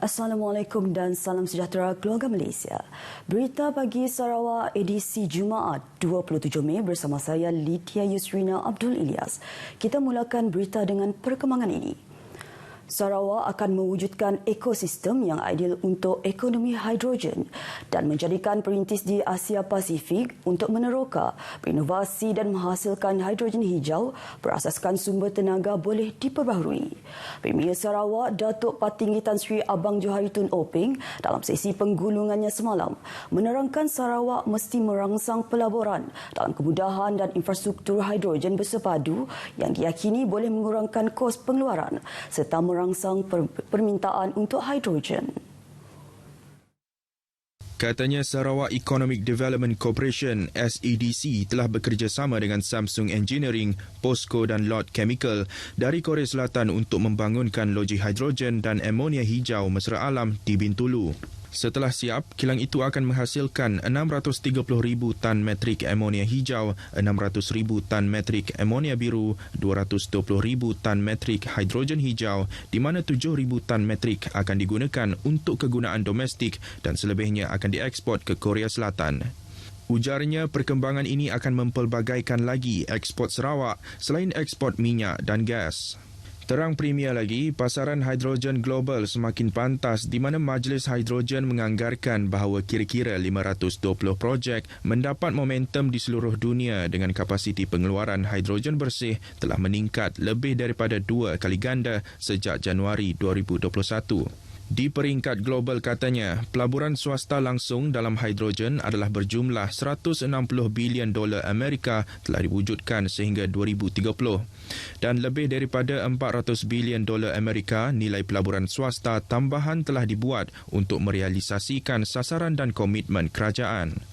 Assalamualaikum dan salam sejahtera keluarga Malaysia. Berita pagi Sarawak edisi Jumaat 27 Mei bersama saya Lydia Yusrina Abdul Ilyas. Kita mulakan berita dengan perkembangan ini. Sarawak akan mewujudkan ekosistem yang ideal untuk ekonomi hidrogen dan menjadikan perintis di Asia Pasifik untuk meneroka, berinovasi dan menghasilkan hidrogen hijau berasaskan sumber tenaga boleh diperbaharui. Premier Sarawak Datuk Patinggi Tan Sri Abang Johari Tun Openg dalam sesi penggulungannya semalam menerangkan Sarawak mesti merangsang pelaburan dalam kemudahan dan infrastruktur hidrogen bersepadu yang diyakini boleh mengurangkan kos pengeluaran serta merangsang permintaan untuk hidrogen. Katanya Sarawak Economic Development Corporation SEDC telah bekerjasama dengan Samsung Engineering, POSCO dan Lord Chemical dari Korea Selatan untuk membangunkan loji hidrogen dan amonia hijau mesra alam di Bintulu. Setelah siap, kilang itu akan menghasilkan 630,000 tan metrik amonia hijau, 600,000 tan metrik amonia biru, 220,000 tan metrik hidrogen hijau, di mana 7,000 tan metrik akan digunakan untuk kegunaan domestik dan selebihnya akan dieksport ke Korea Selatan. Ujarnya perkembangan ini akan mempelbagaikan lagi eksport Sarawak selain eksport minyak dan gas. Terang Premier lagi, pasaran hidrogen global semakin pantas di mana Majlis Hidrogen menganggarkan bahawa kira-kira 520 projek mendapat momentum di seluruh dunia dengan kapasiti pengeluaran hidrogen bersih telah meningkat lebih daripada 2 kali ganda sejak Januari 2021. Di peringkat global katanya, pelaburan swasta langsung dalam hidrogen adalah berjumlah 160 bilion dolar Amerika telah diwujudkan sehingga 2030 dan lebih daripada 400 bilion dolar Amerika nilai pelaburan swasta tambahan telah dibuat untuk merealisasikan sasaran dan komitmen kerajaan.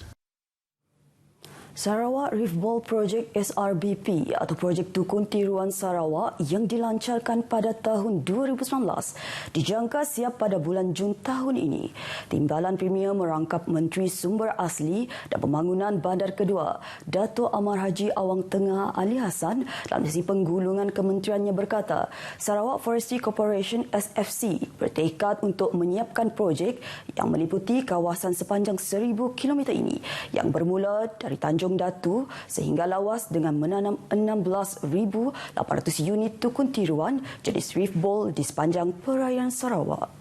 Sarawak Reef Ball Project SRBP atau Projek Tukun Tiruan Sarawak yang dilancarkan pada tahun 2019 dijangka siap pada bulan Jun tahun ini. Timbalan Premier merangkap Menteri Sumber Asli dan Pembangunan Bandar Kedua, Datuk Amar Haji Awang Tengah Ali Hassan dalam sesi penggulungan kementeriannya berkata, Sarawak Forestry Corporation SFC bertekad untuk menyiapkan projek yang meliputi kawasan sepanjang 1,000 km ini yang bermula dari Tanjung Datu sehingga lawas dengan menanam 16,800 unit tukun tiruan jenis Reef Ball di sepanjang perairan Sarawak.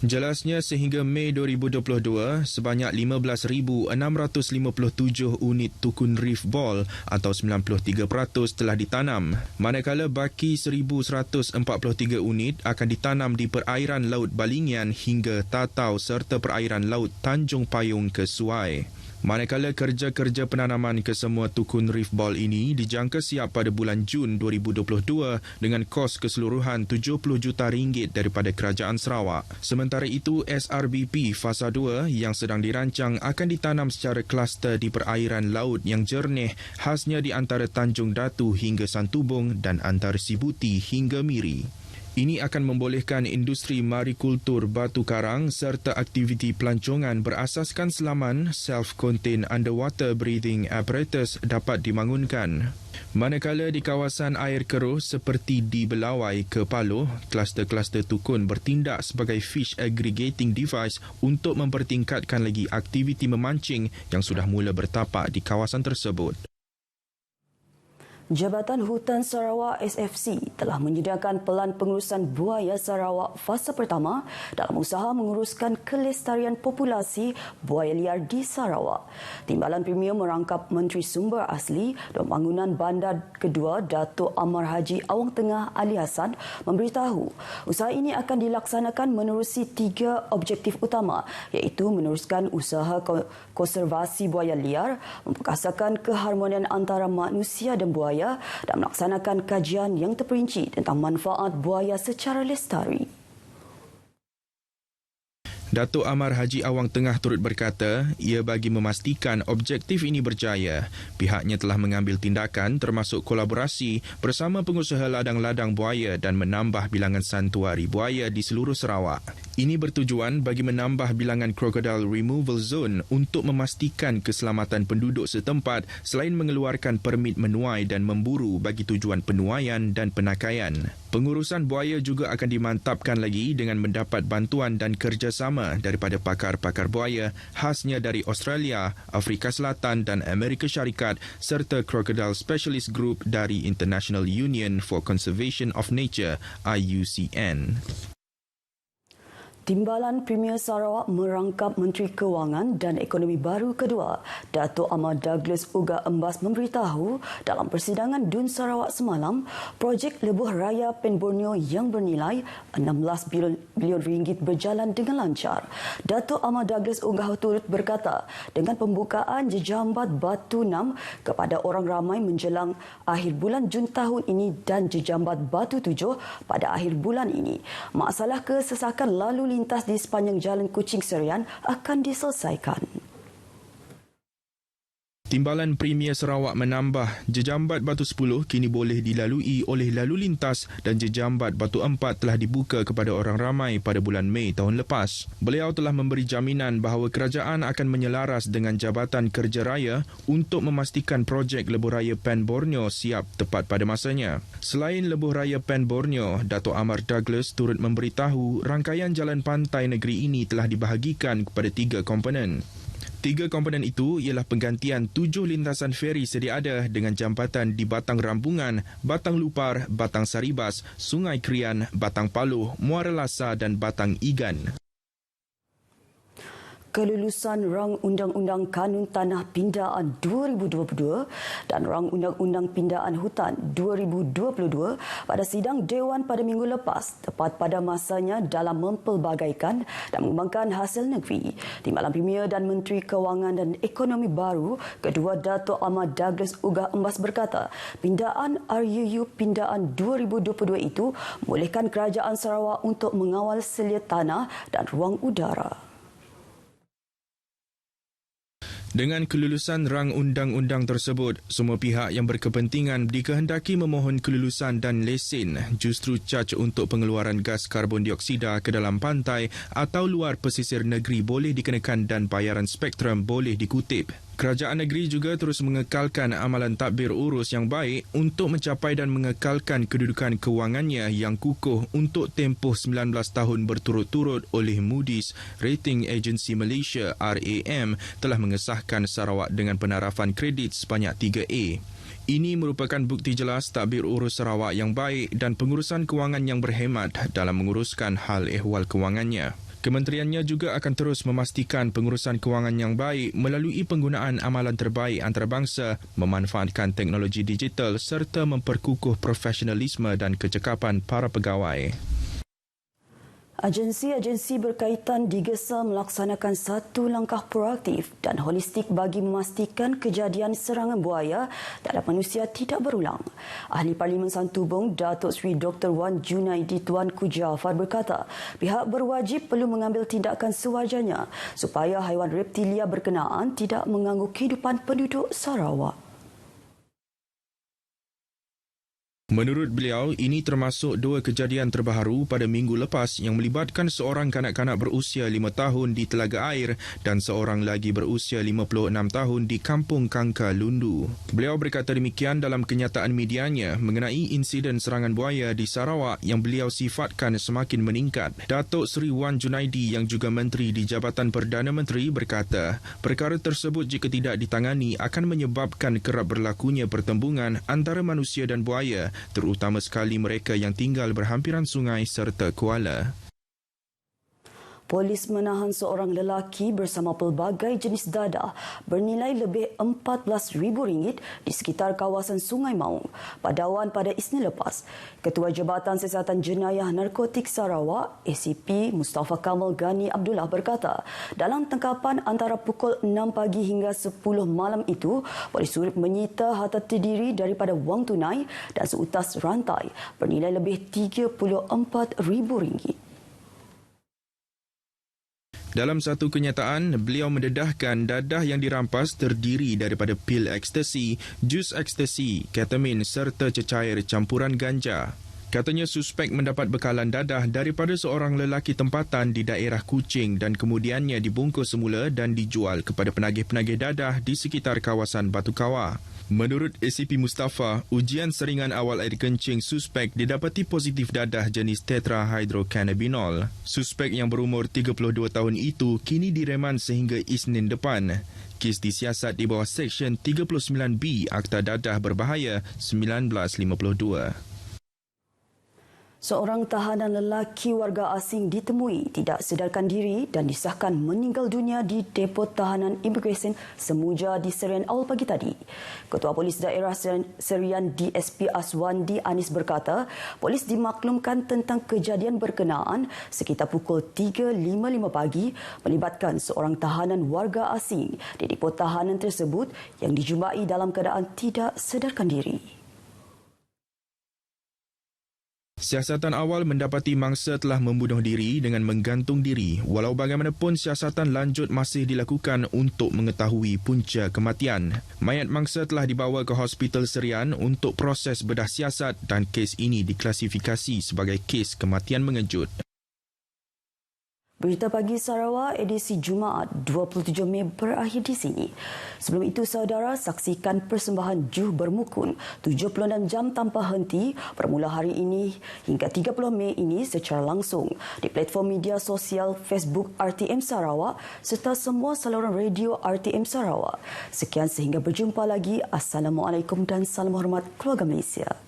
Jelasnya sehingga Mei 2022, sebanyak 15,657 unit tukun Reef Ball atau 93% telah ditanam, manakala baki 1,143 unit akan ditanam di perairan Laut Balingian hingga Tatau serta perairan Laut Tanjung Payung ke Suai. Manakala kerja-kerja penanaman kesemua tukun Reef Ball ini dijangka siap pada bulan Jun 2022 dengan kos keseluruhan RM70 juta daripada Kerajaan Sarawak. Sementara itu, SRBP Fasa 2 yang sedang dirancang akan ditanam secara kluster di perairan laut yang jernih khasnya di antara Tanjung Datu hingga Santubong dan antara Sibuti hingga Miri. Ini akan membolehkan industri marikultur batu karang serta aktiviti pelancongan berasaskan selaman self-contained underwater breathing apparatus dapat dibangunkan. Manakala di kawasan air keruh seperti di Belawai ke Paloh, kluster-kluster tukun bertindak sebagai fish aggregating device untuk mempertingkatkan lagi aktiviti memancing yang sudah mula bertapak di kawasan tersebut. Jabatan Hutan Sarawak SFC telah menyediakan Pelan Pengurusan Buaya Sarawak fasa pertama dalam usaha menguruskan kelestarian populasi buaya liar di Sarawak. Timbalan Premier merangkap Menteri Sumber Asli dan Pembangunan Bandar Kedua Datuk Amar Haji Awang Tengah Ali Hassan memberitahu usaha ini akan dilaksanakan menerusi 3 objektif utama iaitu meneruskan usaha konservasi buaya liar, memperkasakan keharmonian antara manusia dan buaya dan melaksanakan kajian yang terperinci tentang manfaat buaya secara lestari. Datuk Amar Haji Awang Tengah turut berkata, ia bagi memastikan objektif ini berjaya. Pihaknya telah mengambil tindakan termasuk kolaborasi bersama pengusaha ladang-ladang buaya dan menambah bilangan santuari buaya di seluruh Sarawak. Ini bertujuan bagi menambah bilangan crocodile removal zone untuk memastikan keselamatan penduduk setempat selain mengeluarkan permit menuai dan memburu bagi tujuan penuaian dan penakaian. Pengurusan buaya juga akan dimantapkan lagi dengan mendapat bantuan dan kerjasama daripada pakar-pakar buaya khasnya dari Australia, Afrika Selatan dan Amerika Syarikat serta Crocodile Specialist Group dari International Union for Conservation of Nature IUCN. Timbalan Premier Sarawak merangkap Menteri Kewangan dan Ekonomi Baru kedua, Datuk Amar Douglas Uga Embas memberitahu dalam persidangan Dun Sarawak semalam, projek Lebuh Raya Pen Borneo yang bernilai 16 bilion ringgit berjalan dengan lancar. Datuk Amar Douglas Uga turut berkata, dengan pembukaan jejambat Batu 6 kepada orang ramai menjelang akhir bulan Jun tahun ini dan jejambat Batu 7 pada akhir bulan ini, masalah kesesakan lalu lintas di sepanjang Jalan Kuching Serian akan diselesaikan. Timbalan Premier Sarawak menambah jejambat Batu 10 kini boleh dilalui oleh lalu lintas dan jejambat Batu 4 telah dibuka kepada orang ramai pada bulan Mei tahun lepas. Beliau telah memberi jaminan bahawa kerajaan akan menyelaras dengan Jabatan Kerja Raya untuk memastikan projek Lebuh Raya Pen Borneo siap tepat pada masanya. Selain Lebuh Raya Pen Borneo, Datuk Amar Douglas turut memberitahu rangkaian jalan pantai negeri ini telah dibahagikan kepada 3 komponen. 3 komponen itu ialah penggantian 7 lintasan feri sedia ada dengan jambatan di Batang Rambungan, Batang Lupar, Batang Saribas, Sungai Krian, Batang Paluh, Muara Lasa dan Batang Igan. Kelulusan Rang Undang-Undang Kanun Tanah Pindaan 2022 dan Rang Undang-Undang Pindaan Hutan 2022 pada sidang Dewan pada minggu lepas tepat pada masanya dalam mempelbagaikan dan mengembangkan hasil negeri. Timbalan Premier dan Menteri Kewangan dan Ekonomi Baru kedua Datuk Amar Douglas Uga Embas berkata, pindaan RUU Pindaan 2022 itu membolehkan Kerajaan Sarawak untuk mengawal selia tanah dan ruang udara. Dengan kelulusan rang undang-undang tersebut, semua pihak yang berkepentingan dikehendaki memohon kelulusan dan lesen justru caj untuk pengeluaran gas karbon dioksida ke dalam pantai atau luar pesisir negeri boleh dikenakan dan bayaran spektrum boleh dikutip. Kerajaan negeri juga terus mengekalkan amalan tadbir urus yang baik untuk mencapai dan mengekalkan kedudukan kewangannya yang kukuh untuk tempoh 19 tahun berturut-turut oleh Moody's. Rating Agency Malaysia RAM telah mengesahkan Sarawak dengan penarafan kredit sebanyak 3A. Ini merupakan bukti jelas tadbir urus Sarawak yang baik dan pengurusan kewangan yang berhemat dalam menguruskan hal ehwal kewangannya. Kementeriannya juga akan terus memastikan pengurusan kewangan yang baik melalui penggunaan amalan terbaik antarabangsa, memanfaatkan teknologi digital serta memperkukuh profesionalisme dan kecekapan para pegawai. Agensi-agensi berkaitan digesa melaksanakan satu langkah proaktif dan holistik bagi memastikan kejadian serangan buaya terhadap manusia tidak berulang. Ahli Parlimen Santubong Datuk Seri Dr. Wan Junaidi Tuanku Jaafar berkata, pihak berwajib perlu mengambil tindakan sewajarnya supaya haiwan reptilia berkenaan tidak mengganggu kehidupan penduduk Sarawak. Menurut beliau, ini termasuk 2 kejadian terbaru pada minggu lepas yang melibatkan seorang kanak-kanak berusia 5 tahun di Telaga Air dan seorang lagi berusia 56 tahun di Kampung Kangka, Lundu. Beliau berkata demikian dalam kenyataan medianya mengenai insiden serangan buaya di Sarawak yang beliau sifatkan semakin meningkat. Datuk Seri Wan Junaidi yang juga Menteri di Jabatan Perdana Menteri berkata, perkara tersebut jika tidak ditangani akan menyebabkan kerap berlakunya pertembungan antara manusia dan buaya, terutama sekali mereka yang tinggal berhampiran sungai serta kuala. Polis menahan seorang lelaki bersama pelbagai jenis dadah bernilai lebih RM14,000 di sekitar kawasan Sungai Maung, Padawan pada Isnin lepas. Ketua Jabatan Siasatan Jenayah Narkotik Sarawak, ACP Mustafa Kamal Ghani Abdullah berkata, dalam tangkapan antara pukul 6 pagi hingga 10 malam itu, polis turut menyita harta terdiri daripada wang tunai dan seutas rantai bernilai lebih RM34,000. Dalam satu kenyataan, beliau mendedahkan dadah yang dirampas terdiri daripada pil ekstasi, jus ekstasi, ketamin serta cecair campuran ganja. Katanya suspek mendapat bekalan dadah daripada seorang lelaki tempatan di daerah Kuching dan kemudiannya dibungkus semula dan dijual kepada penagih-penagih dadah di sekitar kawasan Batu Kawah. Menurut ACP Mustafa, ujian seringan awal air kencing suspek didapati positif dadah jenis tetrahydrocannabinol. Suspek yang berumur 32 tahun itu kini direman sehingga Isnin depan. Kes disiasat di bawah Seksyen 39B Akta Dadah Berbahaya 1952. Seorang tahanan lelaki warga asing ditemui tidak sedarkan diri dan disahkan meninggal dunia di depo tahanan imigresen Semuja di Serian awal pagi tadi. Ketua Polis Daerah Serian DSP Aswandi Anis berkata, polis dimaklumkan tentang kejadian berkenaan sekitar pukul 3.55 pagi melibatkan seorang tahanan warga asing di depo tahanan tersebut yang dijumpai dalam keadaan tidak sedarkan diri. Siasatan awal mendapati mangsa telah membunuh diri dengan menggantung diri. Walau bagaimanapun, siasatan lanjut masih dilakukan untuk mengetahui punca kematian. Mayat mangsa telah dibawa ke Hospital Serian untuk proses bedah siasat dan kes ini diklasifikasi sebagai kes kematian mengejut. Berita Pagi Sarawak edisi Jumaat 27 Mei berakhir di sini. Sebelum itu, saudara saksikan persembahan Juh Bermukun 76 jam tanpa henti bermula hari ini hingga 30 Mei ini secara langsung di platform media sosial Facebook RTM Sarawak serta semua saluran radio RTM Sarawak. Sekian sehingga berjumpa lagi. Assalamualaikum dan salam hormat keluarga Malaysia.